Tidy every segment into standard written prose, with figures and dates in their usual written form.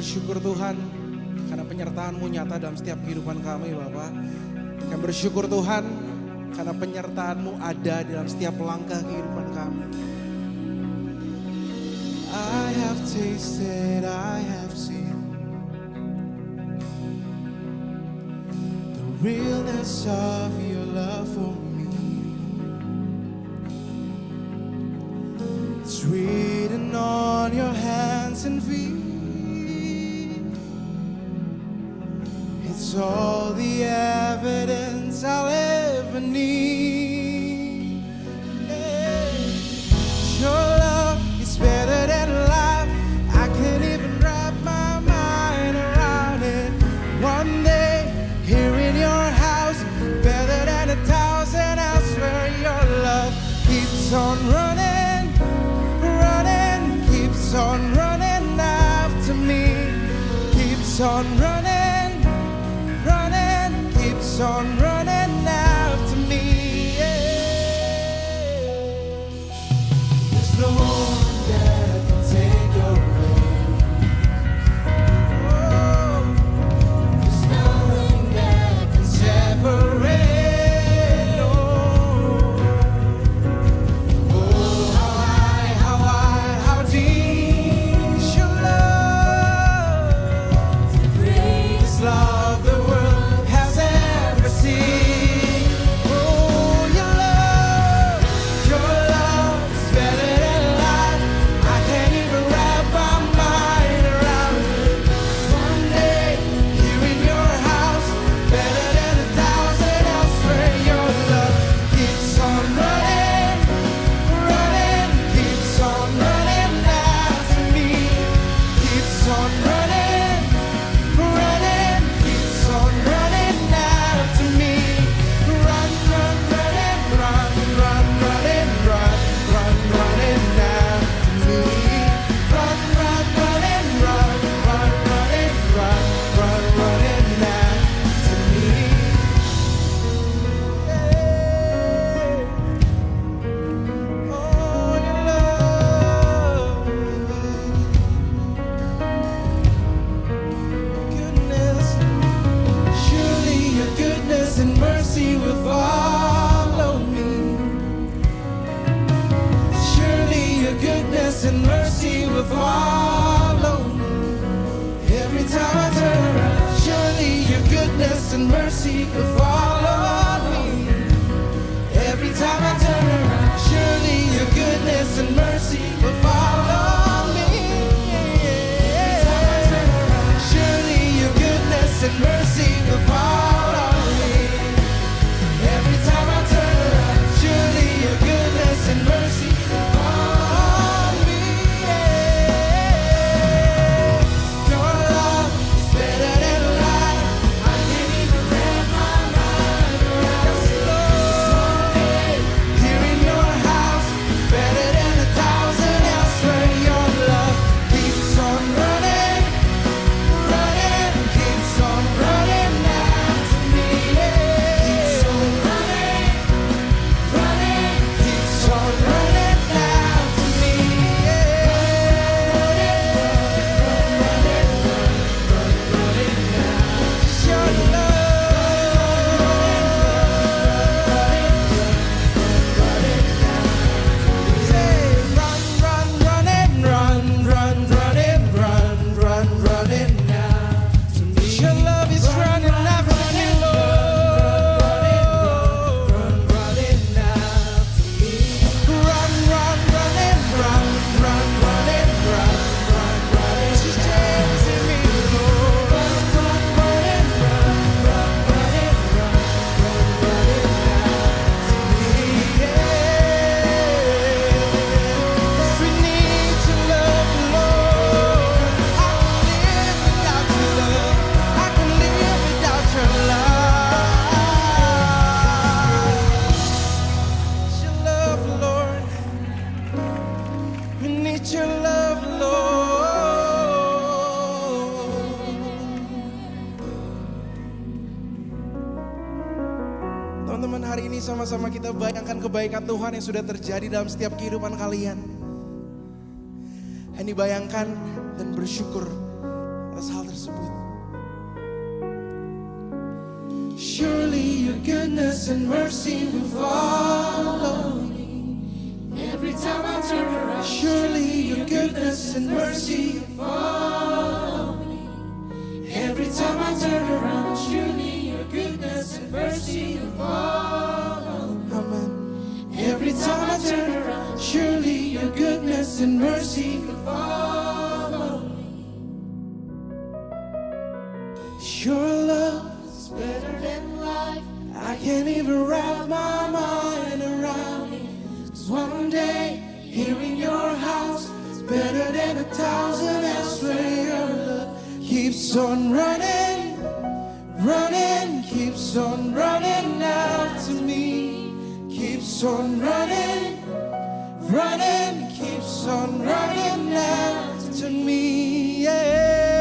bersyukur Tuhan karena penyertaan-Mu nyata dalam setiap kehidupan kami Bapa. Kami bersyukur Tuhan karena penyertaan-Mu ada dalam setiap langkah kehidupan kami. I have tasted, I have seen the realness of your love for me. It's written on your hands and feet. It's all the evidence I'll ever need. Your love is better than life. I can't even wrap my mind around it. One day, here in your house, better than 1,000 elsewhere. Your love keeps on running, running, keeps on running after me. Keeps on running, running, keeps on running after me. There's no one that can take away. Oh, there's nothing that can separate. Oh, how deep is your love? The greatest love the world has ever seen. Oh, your love is better than life. I can't even wrap my mind around it. One day, here in your house, better than 1,000 elsewhere. Your love keeps on running, running, keeps on running after me. Keeps on running, running, keeps on running after me. Run, run, running, run, run, running, run, run, running after me. Run, run, running, run, run, running, run, run, running after me. Oh, your love, goodness. Surely your goodness and mercy will follow me. Surely your goodness and mercy will follow me. Every time I turn around, surely your goodness and mercy will follow me. Every time I turn around, surely your goodness and mercy will follow me. Every time I turn around, surely your goodness and mercy will follow me. Every time I turn around, surely your goodness and mercy will follow me. Your love is better than life. I can't even wrap my mind around it. Someday, here in your house, better than 1,000 elsewhere. Your love keeps on running, running, keeps on running after me. Keeps on running, running, keeps on running after me. Your love is running after me, Lord. Run, running after me. Run, run, running, run, run, running, run, run, running. She's chasing me, Lord. Run, run, running, run, run, running, run, run, running after me. Yes, we need your love, Lord. I can live without your love. Your love, Lord. We need your love, Lord. Teman-teman, hari ini sama-sama kita bayangkan kebaikan Tuhan yang sudah terjadi dalam setiap kehidupan kalian. Ini bayangkan dan bersyukur your goodness and mercy will follow me. Every time I turn around, surely your goodness and mercy will follow me. Every time I turn around, surely your goodness and mercy will follow me. Amen. Every time I turn around, surely your goodness and mercy will follow me. Your love is better than life. I can't even wrap my mind around it. 'Cause one day, here in your house is better than 1,000 elsewhere. Your love keeps on running, running, keeps on running out to me. Keeps on running, running, keeps on running out to me. Yeah.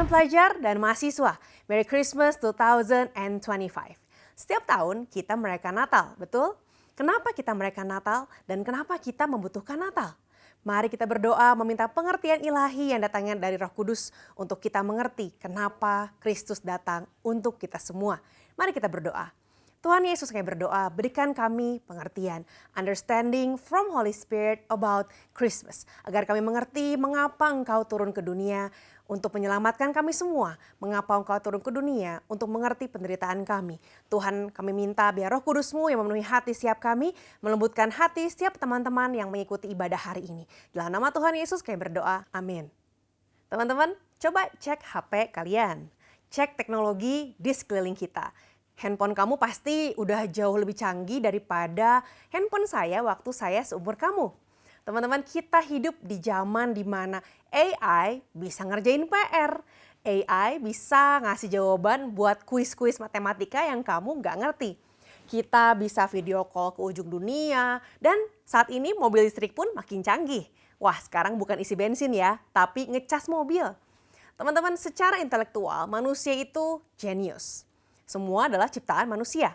Pelajar dan mahasiswa, Merry Christmas 2025. Setiap tahun kita merayakan Natal, betul? Kenapa kita merayakan Natal dan kenapa kita membutuhkan Natal? Mari kita berdoa meminta pengertian ilahi yang datangnya dari Roh Kudus untuk kita mengerti kenapa Kristus datang untuk kita semua. Mari kita berdoa. Tuhan Yesus, kami berdoa, berikan kami pengertian, understanding from Holy Spirit about Christmas. Agar kami mengerti mengapa Engkau turun ke dunia untuk menyelamatkan kami semua. Mengapa Engkau turun ke dunia untuk mengerti penderitaan kami. Tuhan, kami minta biar Roh Kudus-Mu yang memenuhi hati setiap kami, melembutkan hati setiap teman-teman yang mengikuti ibadah hari ini. Dalam nama Tuhan Yesus kami berdoa, amin. Teman-teman, coba cek HP kalian. Cek teknologi di sekeliling kita. Handphone kamu pasti udah jauh lebih canggih daripada handphone saya waktu saya seumur kamu. Teman-teman, kita hidup di zaman di mana AI bisa ngerjain PR. AI bisa ngasih jawaban buat kuis-kuis matematika yang kamu nggak ngerti. Kita bisa video call ke ujung dunia, dan saat ini mobil listrik pun makin canggih. Wah, sekarang bukan isi bensin ya, tapi ngecas mobil. Teman-teman, secara intelektual manusia itu jenius. Semua adalah ciptaan manusia.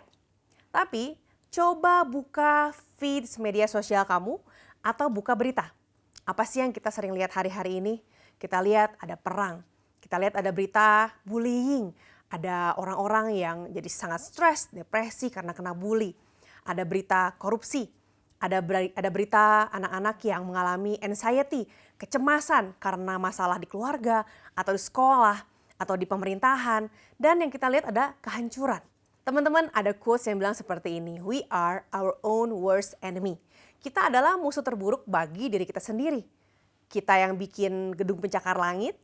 Tapi coba buka feed media sosial kamu atau buka berita. Apa sih yang kita sering lihat hari-hari ini? Kita lihat ada perang, kita lihat ada berita bullying, ada orang-orang yang jadi sangat stres, depresi karena kena bully. Ada berita korupsi, ada berita anak-anak yang mengalami anxiety, kecemasan karena masalah di keluarga atau di sekolah atau di pemerintahan, dan yang kita lihat ada kehancuran. Teman-teman, ada quotes yang bilang seperti ini, we are our own worst enemy. Kita adalah musuh terburuk bagi diri kita sendiri. Kita yang bikin gedung pencakar langit,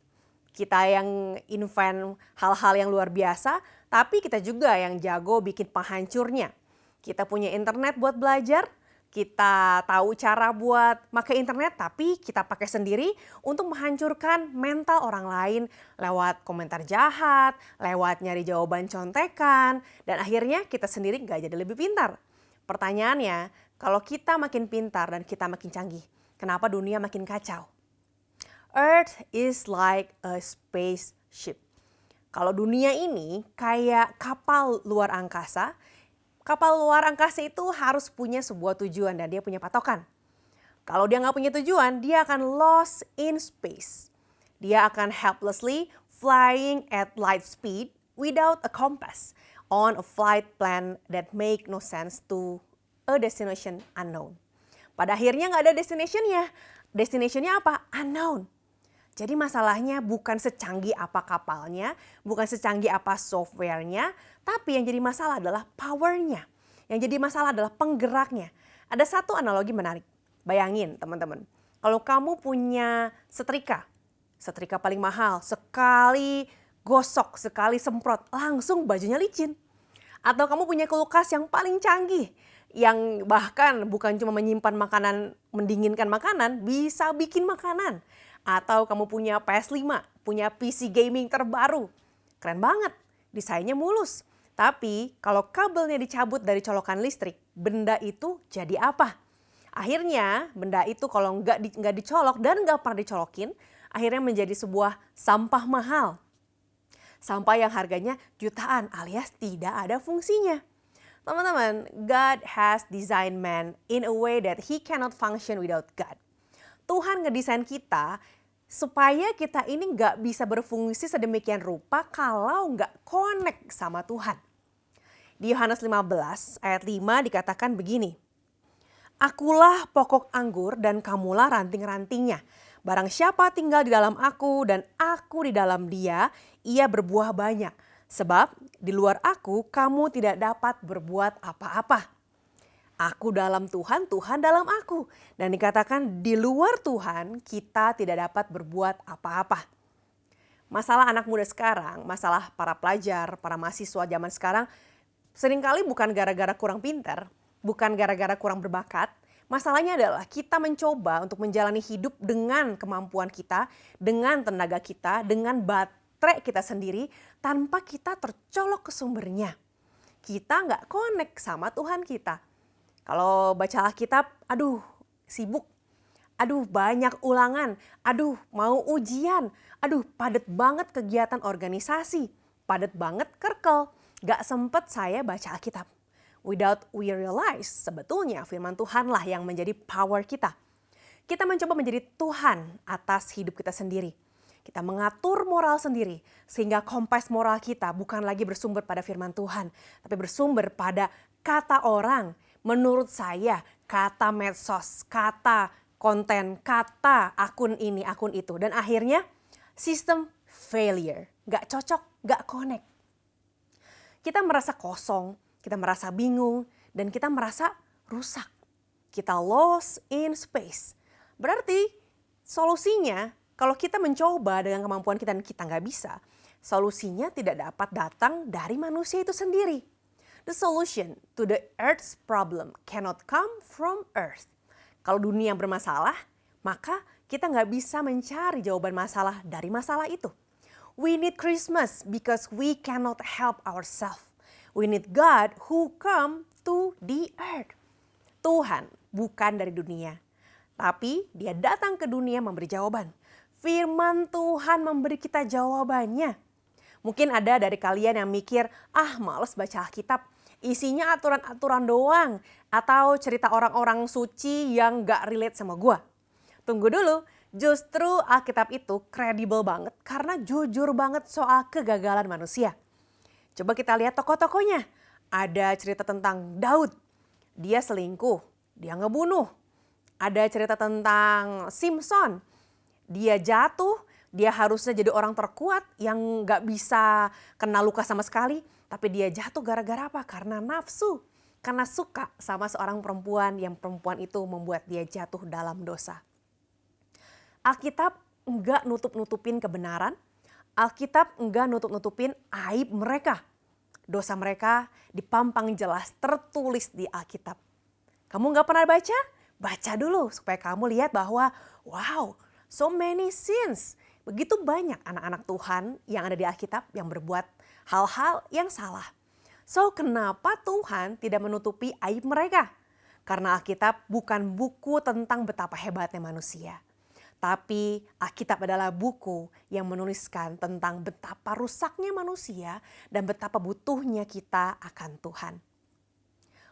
kita yang invent hal-hal yang luar biasa, tapi kita juga yang jago bikin penghancurnya. Kita punya internet buat belajar, kita tahu cara buat pakai internet, tapi kita pakai sendiri untuk menghancurkan mental orang lain lewat komentar jahat, lewat nyari jawaban contekan, dan akhirnya kita sendiri nggak jadi lebih pintar. Pertanyaannya, kalau kita makin pintar dan kita makin canggih, kenapa dunia makin kacau? Earth is like a spaceship. Kalau dunia ini kayak kapal luar angkasa, kapal luar angkasa itu harus punya sebuah tujuan dan dia punya patokan. Kalau dia nggak punya tujuan, dia akan lost in space. Dia akan helplessly flying at light speed without a compass on a flight plan that make no sense to a destination unknown. Pada akhirnya nggak ada destination-nya. Destination-nya apa? Unknown. Jadi masalahnya bukan secanggih apa kapalnya, bukan secanggih apa softwarenya, tapi yang jadi masalah adalah powernya. Yang jadi masalah adalah penggeraknya. Ada satu analogi menarik. Bayangin teman-teman, kalau kamu punya setrika paling mahal, sekali gosok, sekali semprot, langsung bajunya licin. Atau kamu punya kulkas yang paling canggih, yang bahkan bukan cuma menyimpan makanan, mendinginkan makanan, bisa bikin makanan. Atau kamu punya PS5, punya PC gaming terbaru. Keren banget, desainnya mulus. Tapi kalau kabelnya dicabut dari colokan listrik, benda itu jadi apa? Akhirnya benda itu kalau nggak dicolok dan nggak pernah dicolokin, akhirnya menjadi sebuah sampah mahal. Sampah yang harganya jutaan alias tidak ada fungsinya. Teman-teman, God has designed man in a way that he cannot function without God. Tuhan ngedesain kita supaya kita ini nggak bisa berfungsi sedemikian rupa kalau nggak connect sama Tuhan. Di Yohanes 15 ayat 5 dikatakan begini, Akulah pokok anggur dan kamulah ranting-rantingnya. Barang siapa tinggal di dalam aku dan aku di dalam dia, ia berbuah banyak. Sebab di luar aku kamu tidak dapat berbuat apa-apa. Aku dalam Tuhan, Tuhan dalam aku. Dan dikatakan di luar Tuhan kita tidak dapat berbuat apa-apa. Masalah anak muda sekarang, masalah para pelajar, para mahasiswa zaman sekarang, seringkali bukan gara-gara kurang pintar, bukan gara-gara kurang berbakat. Masalahnya adalah kita mencoba untuk menjalani hidup dengan kemampuan kita, dengan tenaga kita, dengan baterai kita sendiri, tanpa kita tercolok ke sumbernya. Kita nggak connect sama Tuhan kita. Kalau baca Alkitab, aduh sibuk, aduh banyak ulangan, aduh mau ujian, aduh padat banget kegiatan organisasi, padat banget kerkel, nggak sempet saya baca Alkitab. Without we realize, sebetulnya firman Tuhanlah yang menjadi power kita. Kita mencoba menjadi Tuhan atas hidup kita sendiri. Kita mengatur moral sendiri, sehingga kompas moral kita bukan lagi bersumber pada firman Tuhan, tapi bersumber pada kata orang, menurut saya, kata medsos, kata konten, kata akun ini, akun itu. Dan akhirnya sistem failure, gak cocok, gak connect. Kita merasa kosong, kita merasa bingung, dan kita merasa rusak. Kita lost in space. Berarti solusinya, kalau kita mencoba dengan kemampuan kita dan kita nggak bisa, solusinya tidak dapat datang dari manusia itu sendiri. The solution to the earth's problem cannot come from earth. Kalau dunia bermasalah, maka kita nggak bisa mencari jawaban masalah dari masalah itu. We need Christmas because we cannot help ourselves. We need God who come to the earth. Tuhan bukan dari dunia, tapi dia datang ke dunia memberi jawaban. Firman Tuhan memberi kita jawabannya. Mungkin ada dari kalian yang mikir, males baca Alkitab. Isinya aturan-aturan doang. Atau cerita orang-orang suci yang gak relate sama gua. Tunggu dulu, justru Alkitab itu kredibel banget karena jujur banget soal kegagalan manusia. Coba kita lihat tokoh-tokohnya. Ada cerita tentang Daud. Dia selingkuh, dia ngebunuh. Ada cerita tentang Simpson. Dia jatuh, dia harusnya jadi orang terkuat yang gak bisa kena luka sama sekali. Tapi dia jatuh gara-gara apa? Karena nafsu. Karena suka sama seorang perempuan yang perempuan itu membuat dia jatuh dalam dosa. Alkitab enggak nutup-nutupin kebenaran. Alkitab enggak nutup-nutupin aib mereka. Dosa mereka dipampang jelas tertulis di Alkitab. Kamu enggak pernah baca? Baca dulu supaya kamu lihat bahwa wow, so many sins. Begitu banyak anak-anak Tuhan yang ada di Alkitab yang berbuat hal-hal yang salah. So kenapa Tuhan tidak menutupi aib mereka? Karena Alkitab bukan buku tentang betapa hebatnya manusia. Tapi Alkitab adalah buku yang menuliskan tentang betapa rusaknya manusia dan betapa butuhnya kita akan Tuhan.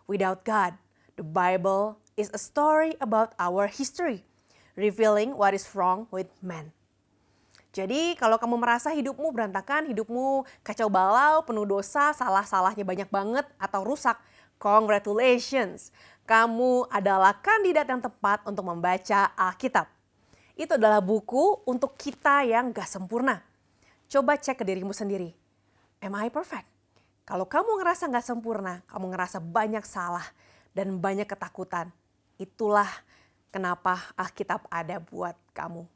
Without God, the Bible is a story about our history, revealing what is wrong with man. Jadi kalau kamu merasa hidupmu berantakan, hidupmu kacau balau, penuh dosa, salah-salahnya banyak banget atau rusak, congratulations. Kamu adalah kandidat yang tepat untuk membaca Alkitab. itu adalah buku untuk kita yang gak sempurna. Coba cek ke dirimu sendiri. Am I perfect? Kalau kamu ngerasa gak sempurna, kamu ngerasa banyak salah dan banyak ketakutan, itulah kenapa Alkitab ada buat kamu.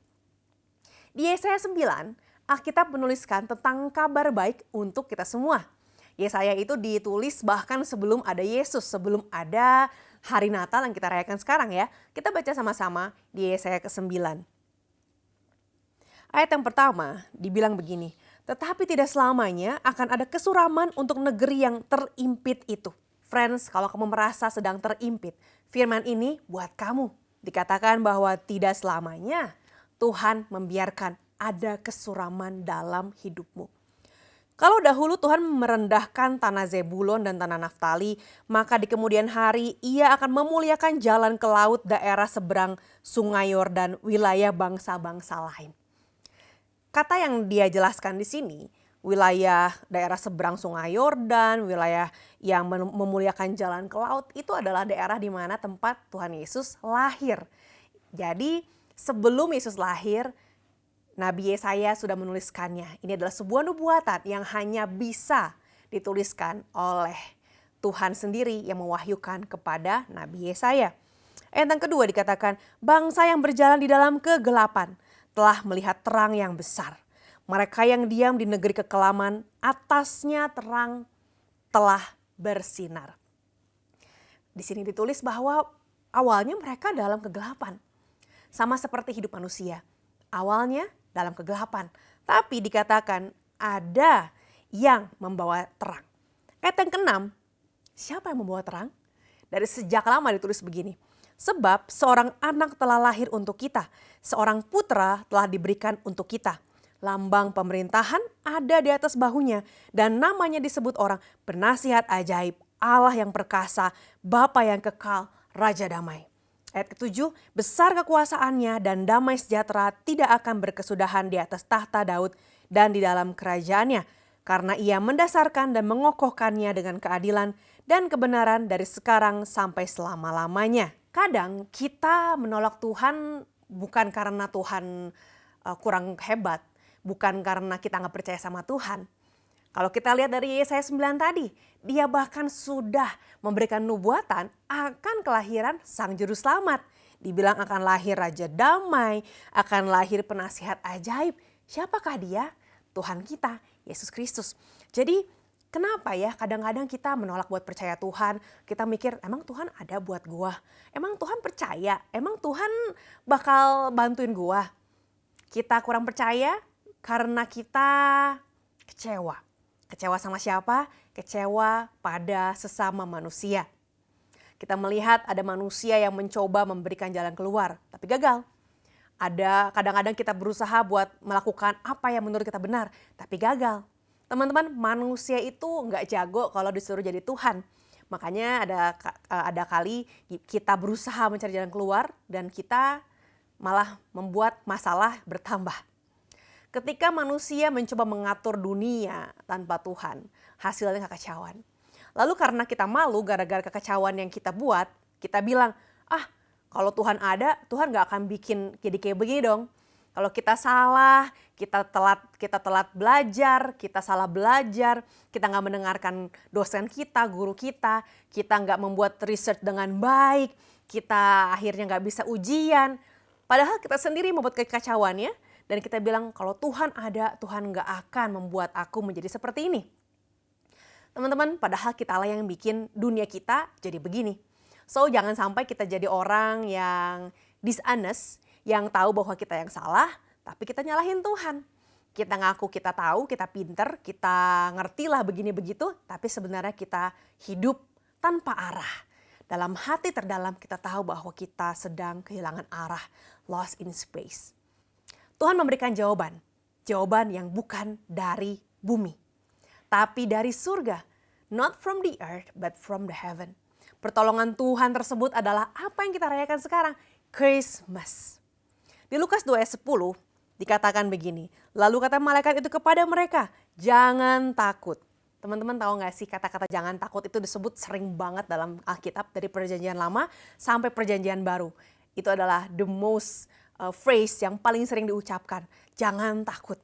Di Yesaya 9, Alkitab menuliskan tentang kabar baik untuk kita semua. Yesaya itu ditulis bahkan sebelum ada Yesus, sebelum ada hari Natal yang kita rayakan sekarang ya. Kita baca sama-sama di Yesaya ke-9. Ayat yang pertama dibilang begini, tetapi tidak selamanya akan ada kesuraman untuk negeri yang terimpit itu. Friends, kalau kamu merasa sedang terimpit, firman ini buat kamu. Dikatakan bahwa tidak selamanya Tuhan membiarkan ada kesuraman dalam hidupmu. Kalau dahulu Tuhan merendahkan tanah Zebulon dan tanah Naftali, maka di kemudian hari ia akan memuliakan jalan ke laut daerah seberang sungai Yordan, wilayah bangsa-bangsa lain. Kata yang dia jelaskan di sini, wilayah daerah seberang sungai Yordan, wilayah yang memuliakan jalan ke laut, itu adalah daerah di mana tempat Tuhan Yesus lahir. Jadi sebelum Yesus lahir, Nabi Yesaya sudah menuliskannya. Ini adalah sebuah nubuatan yang hanya bisa dituliskan oleh Tuhan sendiri yang mewahyukan kepada Nabi Yesaya. Ayat yang kedua dikatakan, bangsa yang berjalan di dalam kegelapan telah melihat terang yang besar. Mereka yang diam di negeri kekelaman, atasnya terang telah bersinar. Di sini ditulis bahwa awalnya mereka dalam kegelapan. Sama seperti hidup manusia. Awalnya dalam kegelapan. Tapi dikatakan ada yang membawa terang. Ayat yang ke-6, siapa yang membawa terang? Dari sejak lama ditulis begini. Sebab seorang anak telah lahir untuk kita, seorang putra telah diberikan untuk kita. Lambang pemerintahan ada di atas bahunya dan namanya disebut orang penasihat ajaib, Allah yang perkasa, Bapa yang kekal, Raja damai. Ayat ke-7, besar kekuasaannya dan damai sejahtera tidak akan berkesudahan di atas tahta Daud dan di dalam kerajaannya. Karena ia mendasarkan dan mengokohkannya dengan keadilan dan kebenaran dari sekarang sampai selama-lamanya. Kadang kita menolak Tuhan bukan karena Tuhan kurang hebat, bukan karena kita nggak percaya sama Tuhan. Kalau kita lihat dari Yesaya 9 tadi, dia bahkan sudah memberikan nubuatan akan kelahiran Sang Juru Selamat. Dibilang akan lahir Raja Damai, akan lahir penasihat ajaib. Siapakah dia? Tuhan kita, Yesus Kristus. Jadi kenapa ya kadang-kadang kita menolak buat percaya Tuhan. Kita mikir emang Tuhan ada buat gua? Emang Tuhan percaya? Emang Tuhan bakal bantuin gua? Kita kurang percaya karena kita kecewa. Kecewa sama siapa? Kecewa pada sesama manusia. Kita melihat ada manusia yang mencoba memberikan jalan keluar, tapi gagal. Ada kadang-kadang kita berusaha buat melakukan apa yang menurut kita benar, tapi gagal. Teman-teman, manusia itu nggak jago kalau disuruh jadi Tuhan. Makanya ada kali kita berusaha mencari jalan keluar dan kita malah membuat masalah bertambah. Ketika manusia mencoba mengatur dunia tanpa Tuhan, hasilnya kekacauan. Lalu karena kita malu gara-gara kekacauan yang kita buat, kita bilang, kalau Tuhan ada, Tuhan gak akan bikin jadi kayak begini dong. Kalau kita salah, kita telat belajar, kita salah belajar, kita gak mendengarkan dosen kita, guru kita gak membuat research dengan baik, kita akhirnya gak bisa ujian. Padahal kita sendiri membuat kekacauannya dan kita bilang kalau Tuhan ada, Tuhan gak akan membuat aku menjadi seperti ini. Teman-teman, padahal kita lah yang bikin dunia kita jadi begini. So jangan sampai kita jadi orang yang dishonest, yang tahu bahwa kita yang salah, tapi kita nyalahin Tuhan. Kita ngaku kita tahu, kita pinter, kita ngerti lah begini begitu, tapi sebenarnya kita hidup tanpa arah. Dalam hati terdalam kita tahu bahwa kita sedang kehilangan arah, lost in space. Tuhan memberikan jawaban yang bukan dari bumi, tapi dari surga. Not from the earth, but from the heaven. Pertolongan Tuhan tersebut adalah apa yang kita rayakan sekarang, Christmas. Di Lukas 2 ayat 10 dikatakan begini, lalu kata malaikat itu kepada mereka, jangan takut. Teman-teman tahu gak sih kata-kata jangan takut itu disebut sering banget dalam Alkitab dari perjanjian lama sampai perjanjian baru. Itu adalah the most phrase yang paling sering diucapkan, jangan takut.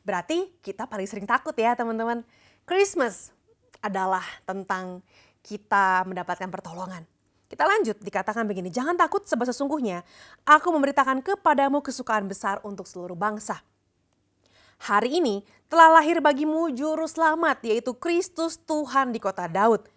Berarti kita paling sering takut ya teman-teman. Christmas adalah tentang kita mendapatkan pertolongan. Kita lanjut, dikatakan begini, jangan takut sebab sesungguhnya aku memberitakan kepadamu kesukaan besar untuk seluruh bangsa. Hari ini telah lahir bagimu juru selamat, yaitu Kristus Tuhan di kota Daud.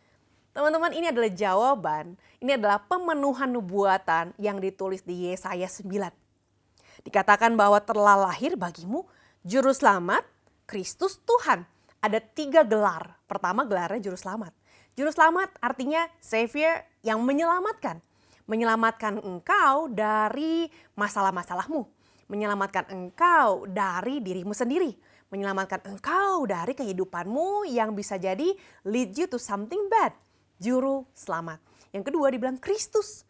Teman-teman, ini adalah jawaban, ini adalah pemenuhan nubuatan yang ditulis di Yesaya 9. Dikatakan bahwa telah lahir bagimu juru selamat, Kristus Tuhan. Ada 3 gelar. Pertama gelarnya juru selamat. Juru selamat artinya Savior yang menyelamatkan. Menyelamatkan engkau dari masalah-masalahmu. Menyelamatkan engkau dari dirimu sendiri. Menyelamatkan engkau dari kehidupanmu yang bisa jadi lead you to something bad. Juru selamat. Yang kedua dibilang Kristus.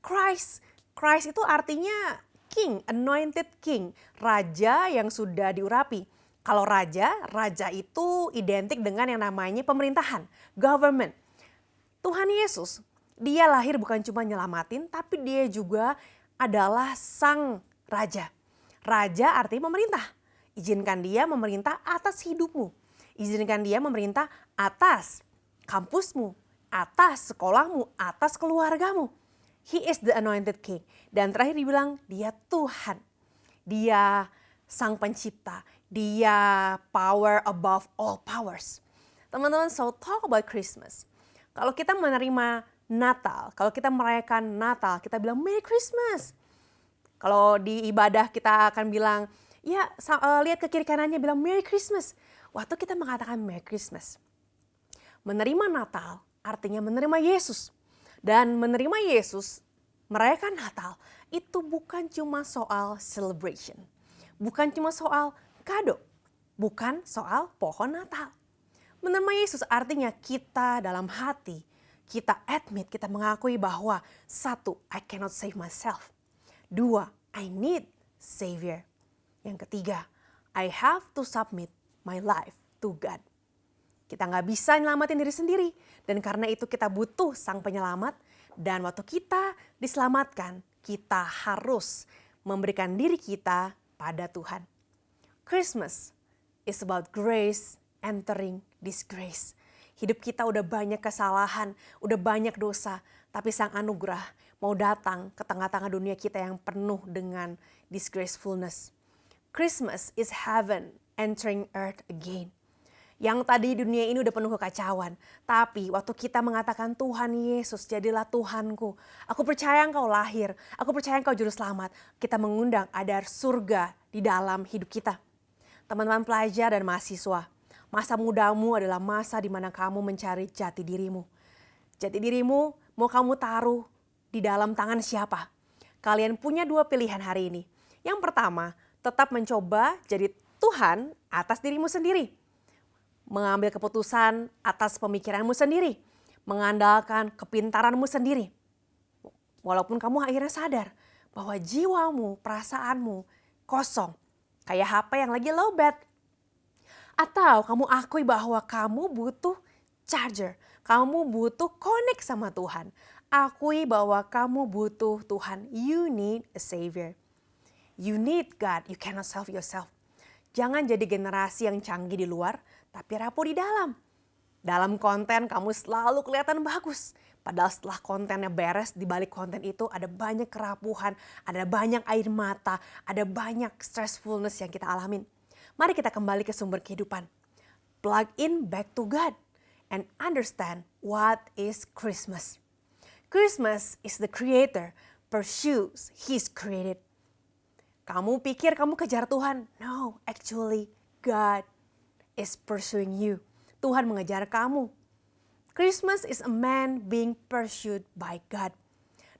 Christ. Christ itu artinya king, anointed king. Raja yang sudah diurapi. Kalau raja itu identik dengan yang namanya pemerintahan, government. Tuhan Yesus, dia lahir bukan cuma nyelamatin, tapi dia juga adalah sang raja. Raja artinya memerintah. Izinkan dia memerintah atas hidupmu. Izinkan dia memerintah atas kampusmu, atas sekolahmu, atas keluargamu. He is the anointed king. Dan terakhir dibilang dia Tuhan. Dia sang pencipta. Dia power above all powers. Teman-teman, so talk about Christmas. Kalau kita menerima Natal, kalau kita merayakan Natal, kita bilang Merry Christmas. Kalau di ibadah kita akan bilang, ya lihat ke kiri kanannya bilang Merry Christmas. Waktu kita mengatakan Merry Christmas. Menerima Natal artinya menerima Yesus. Dan menerima Yesus, merayakan Natal, itu bukan cuma soal celebration. Bukan cuma soal kado, bukan soal pohon Natal. Menerima Yesus artinya kita dalam hati, kita admit, kita mengakui bahwa 1, I cannot save myself. 2, I need Savior. Yang ketiga, I have to submit my life to God. Kita nggak bisa nyelamatin diri sendiri. Dan karena itu kita butuh sang penyelamat. Dan waktu kita diselamatkan, kita harus memberikan diri kita pada Tuhan. Christmas is about grace entering disgrace. Hidup kita udah banyak kesalahan, udah banyak dosa. Tapi sang anugerah mau datang ke tengah-tengah dunia kita yang penuh dengan disgracefulness. Christmas is heaven entering earth again. Yang tadi dunia ini udah penuh kekacauan. Tapi waktu kita mengatakan Tuhan Yesus jadilah Tuhanku. Aku percaya engkau lahir. Aku percaya engkau juru selamat. Kita mengundang ada surga di dalam hidup kita. Teman-teman pelajar dan mahasiswa. Masa mudamu adalah masa di mana kamu mencari jati dirimu. Jati dirimu mau kamu taruh di dalam tangan siapa? Kalian punya 2 pilihan hari ini. Yang pertama, tetap mencoba jadi Tuhan atas dirimu sendiri. Mengambil keputusan atas pemikiranmu sendiri. Mengandalkan kepintaranmu sendiri. Walaupun kamu akhirnya sadar bahwa jiwamu, perasaanmu kosong. Kayak HP yang lagi lowbat. Atau kamu akui bahwa kamu butuh charger. Kamu butuh connect sama Tuhan. Akui bahwa kamu butuh Tuhan. You need a Savior. You need God. You cannot save yourself. Jangan jadi generasi yang canggih di luar, tapi rapuh di dalam. Dalam konten kamu selalu kelihatan bagus. Padahal setelah kontennya beres, di balik konten itu ada banyak kerapuhan, ada banyak air mata, ada banyak stressfulness yang kita alamin. Mari kita kembali ke sumber kehidupan. Plug in back to God and understand what is Christmas. Christmas is the creator pursues his created. Kamu pikir kamu kejar Tuhan? No, actually God is pursuing you. Tuhan mengejar kamu. Christmas is a man being pursued by God.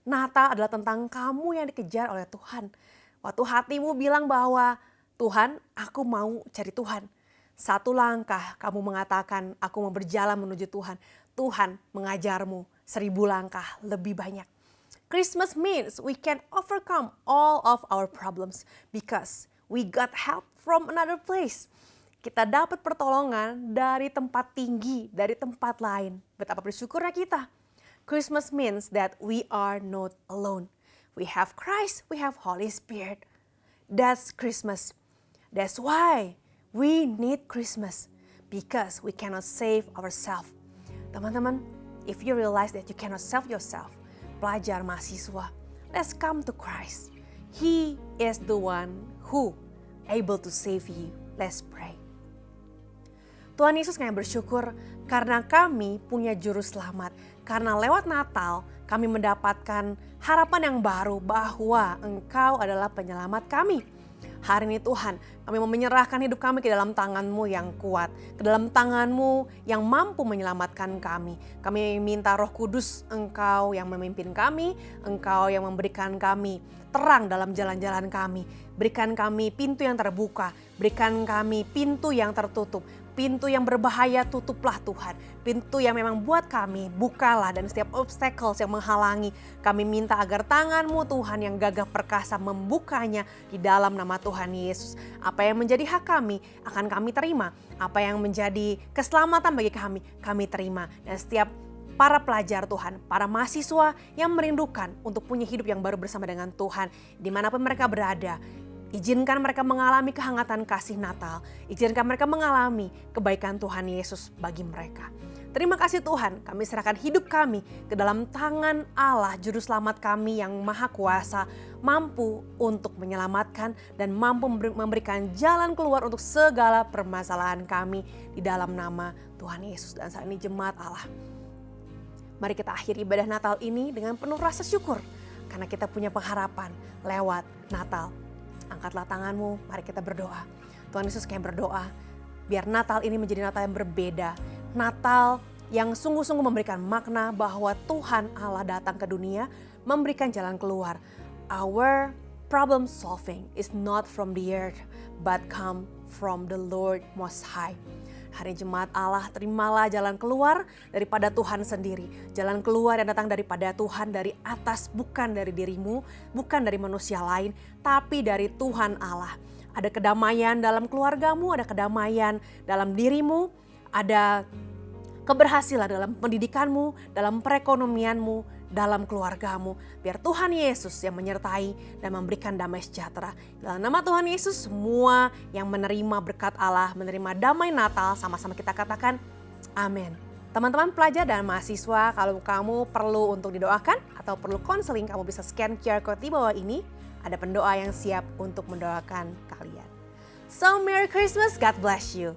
Natal adalah tentang kamu yang dikejar oleh Tuhan. Waktu hatimu bilang bahwa Tuhan, aku mau cari Tuhan. 1 langkah kamu mengatakan aku mau berjalan menuju Tuhan. Tuhan mengajarmu 1000 langkah lebih banyak. Christmas means we can overcome all of our problems because we got help from another place. Kita dapat pertolongan dari tempat tinggi, dari tempat lain. Betapa bersyukurnya kita. Christmas means that we are not alone. we have Christ, we have Holy Spirit. That's Christmas. That's why we need Christmas. Because we cannot save ourselves. Teman-teman, if you realize that you cannot save yourself, pelajar mahasiswa, let's come to Christ. He is the one who able to save you. Let's pray. Tuhan Yesus, kami bersyukur karena kami punya juru selamat. Karena lewat Natal kami mendapatkan harapan yang baru bahwa Engkau adalah penyelamat kami. Hari ini Tuhan, kami mau menyerahkan hidup kami ke dalam tangan-Mu yang kuat, ke dalam tangan-Mu yang mampu menyelamatkan kami. Kami minta Roh Kudus, Engkau yang memimpin kami, Engkau yang memberikan kami terang dalam jalan-jalan kami. Berikan kami pintu yang terbuka, berikan kami pintu yang tertutup. Pintu yang berbahaya tutuplah Tuhan. Pintu yang memang buat kami bukalah, dan setiap obstacles yang menghalangi kami minta agar tangan-Mu Tuhan yang gagah perkasa membukanya di dalam nama Tuhan Yesus. Apa yang menjadi hak kami akan kami terima. Apa yang menjadi keselamatan bagi kami terima. Dan setiap para pelajar Tuhan, para mahasiswa yang merindukan untuk punya hidup yang baru bersama dengan Tuhan, dimanapun mereka berada, izinkan mereka mengalami kehangatan kasih Natal. Izinkan mereka mengalami kebaikan Tuhan Yesus bagi mereka. Terima kasih Tuhan, kami serahkan hidup kami ke dalam tangan Allah, Juru Selamat kami yang Maha Kuasa, mampu untuk menyelamatkan dan mampu memberikan jalan keluar untuk segala permasalahan kami di dalam nama Tuhan Yesus. Dan saat ini jemaat Allah, mari kita akhiri ibadah Natal ini dengan penuh rasa syukur karena kita punya pengharapan lewat Natal. Angkatlah tanganmu, mari kita berdoa. Tuhan Yesus, kami berdoa, biar Natal ini menjadi Natal yang berbeda. Natal yang sungguh-sungguh memberikan makna bahwa Tuhan Allah datang ke dunia, memberikan jalan keluar. Our problem solving is not from the earth, but come from the Lord Most High. Hari jemaat Allah, terimalah jalan keluar daripada Tuhan sendiri. Jalan keluar yang datang daripada Tuhan dari atas, bukan dari dirimu, bukan dari manusia lain, tapi dari Tuhan Allah. Ada kedamaian dalam keluargamu, ada kedamaian dalam dirimu, ada keberhasilan dalam pendidikanmu, dalam perekonomianmu, dalam keluargamu. Biar Tuhan Yesus yang menyertai dan memberikan damai sejahtera. Dalam nama Tuhan Yesus, semua yang menerima berkat Allah, menerima damai Natal, sama-sama kita katakan amin. Teman-teman pelajar dan mahasiswa, kalau kamu perlu untuk didoakan atau perlu konseling, kamu bisa scan QR Code di bawah ini. Ada pendoa yang siap untuk mendoakan kalian. So, Merry Christmas, God bless you.